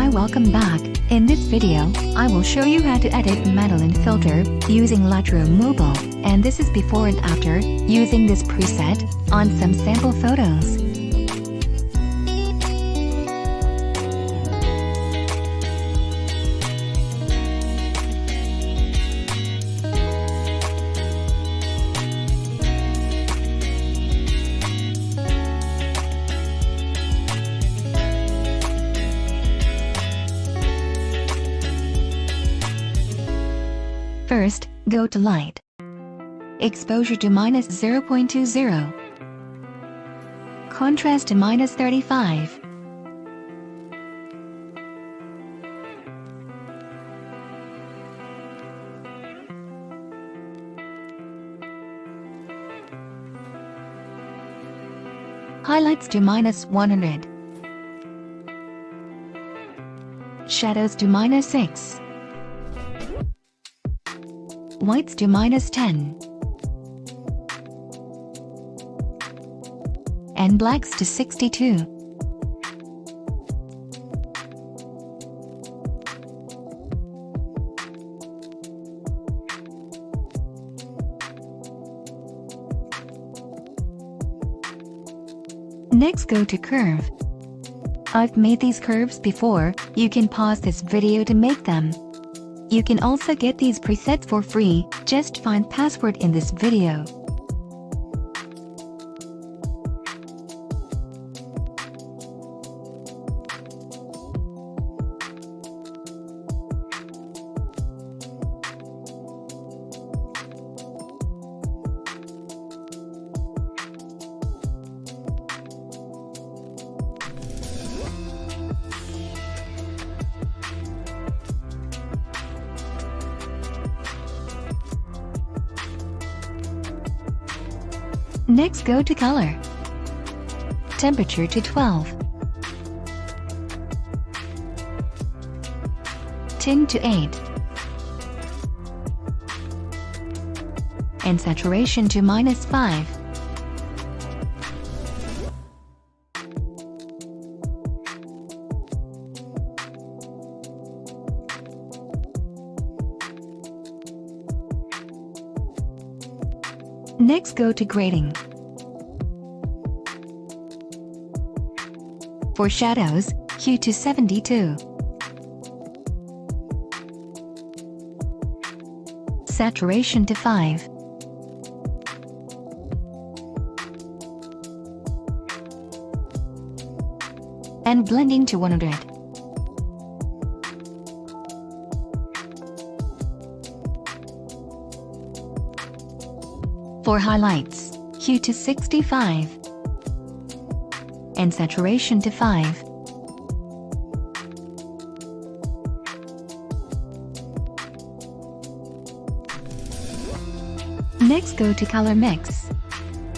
Hi, welcome back. In this video, I will show you how to edit Madeleine filter using Lightroom Mobile, and this is before and after using this preset on some sample photos. First, go to Light. Exposure to -0.20. Contrast to -35. Highlights to -100. Shadows to -6. Whites to -10. And blacks to 62. Next, go to Curve. I've made these curves before. You can pause this video to make them. You can also get these presets for free. Just find password in this video. Next, go to Color. Temperature to 12. Tint to 8. And saturation to -5. Next, go to Grading. For shadows, hue to 72. Saturation to 5. And blending to 100. For highlights, hue to 65. And saturation to 5. Next, go to Color Mix.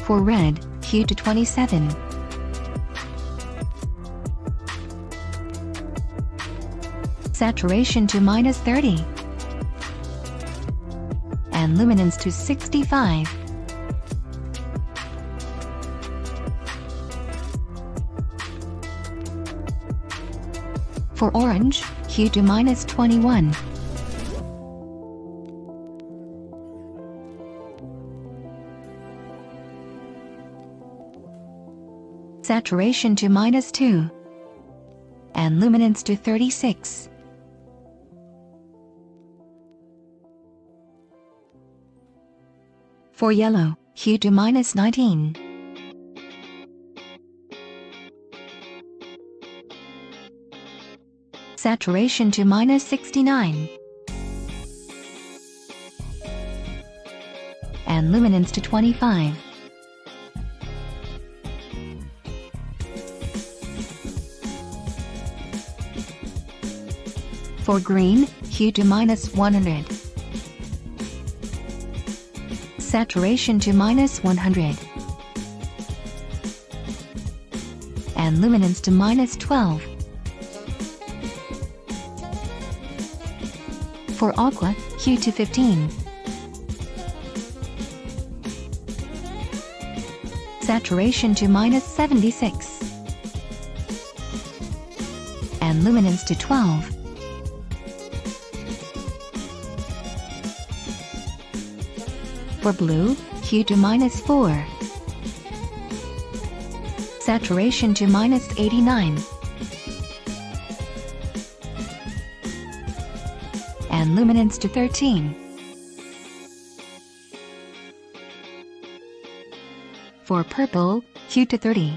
For red, hue to 27. Saturation to -30. And luminance to 65. For orange, hue to -21. Saturation to -2. And luminance to 36. For yellow, hue to -19. Saturation to -69. And luminance to 25. For green, hue to -100. Saturation to -100. And luminance to -12. For aqua, hue to 15. Saturation to -76. and luminance to 12. For blue, hue to -4. Saturation to -89. And luminance to 13. For purple, hue to 30.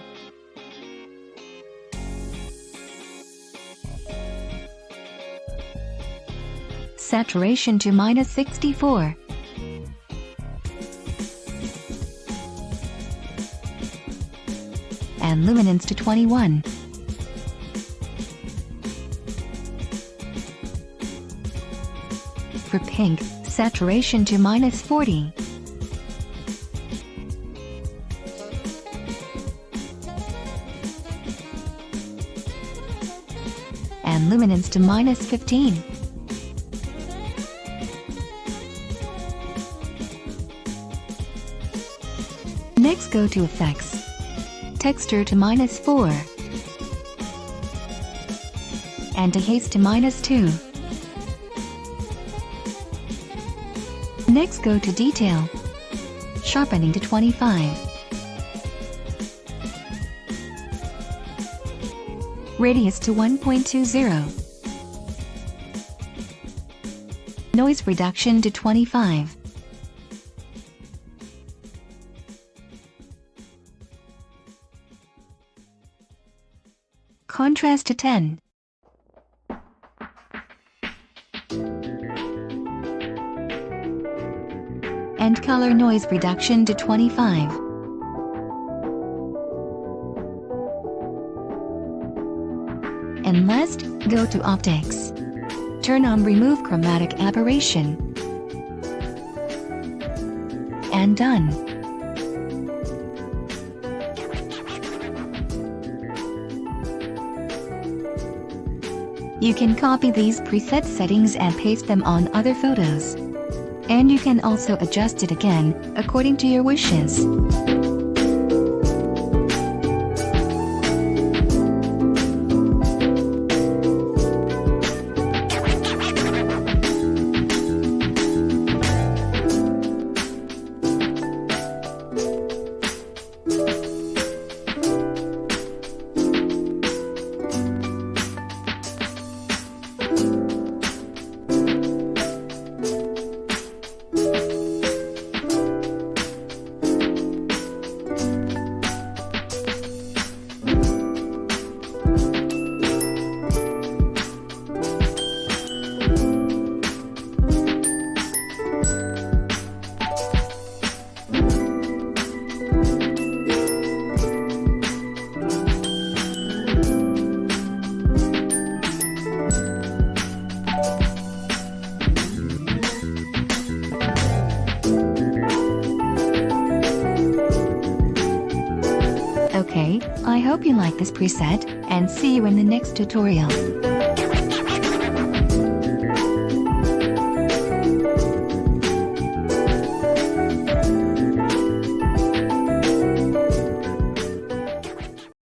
Saturation to -64. And luminance to 21. For pink, saturation to -40. And luminance to -15. Next, go to Effects. Texture to -4. And Dehaze to -2. Next, go to Detail. Sharpening to 25. Radius to 1.20. Noise reduction to 25. Contrast to 10. And color noise reduction to 25. And last, go to Optics. Turn on Remove Chromatic Aberration. And done. You can copy these preset settings and paste them on other photos. And you can also adjust it again, according to your wishes. Okay, I hope you like this preset, and see you in the next tutorial.